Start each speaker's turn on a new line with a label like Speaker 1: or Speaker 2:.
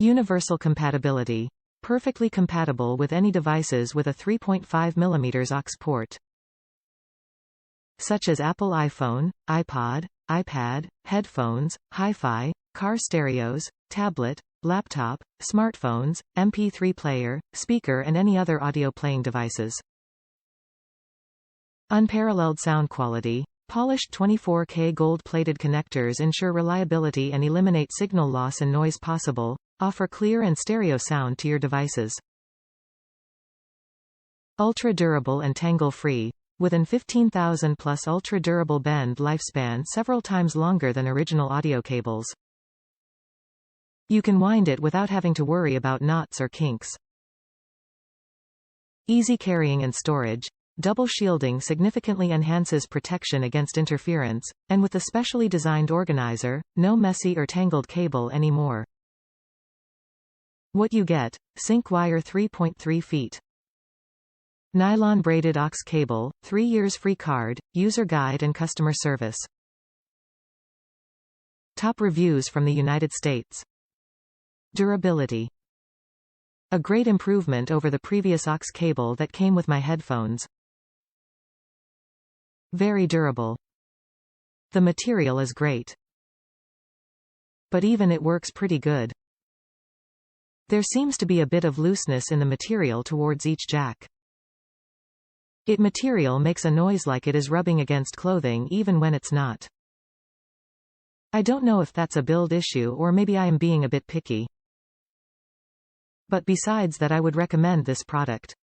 Speaker 1: Universal compatibility. Perfectly compatible with any devices with a 3.5mm aux port, such as Apple iPhone, iPod, iPad, headphones, hi-fi, car stereos, tablet, laptop, smartphones, MP3 player, speaker and any other audio playing devices. Unparalleled sound quality. Polished 24K gold-plated connectors ensure reliability and eliminate signal loss and noise possible, offer clear and stereo sound to your devices. Ultra-durable and tangle-free. With an 15,000 plus ultra-durable bend lifespan several times longer than original audio cables. You can wind it without having to worry about knots or kinks. Easy carrying and storage. Double shielding significantly enhances protection against interference, and with the specially designed organizer, no messy or tangled cable anymore. What you get: Syncwire 3.3 feet. Nylon Braided Aux cable, 3 years free card, user guide and customer service. Top reviews from the United States. Durability. A great improvement over the previous aux cable that came with my headphones. Very durable. The material is great. But even it works pretty good. There seems to be a bit of looseness in the material towards each jack. It material makes a noise like it is rubbing against clothing even when it's not. I don't know if that's a build issue or maybe I am being a bit picky. But besides that, I would recommend this product.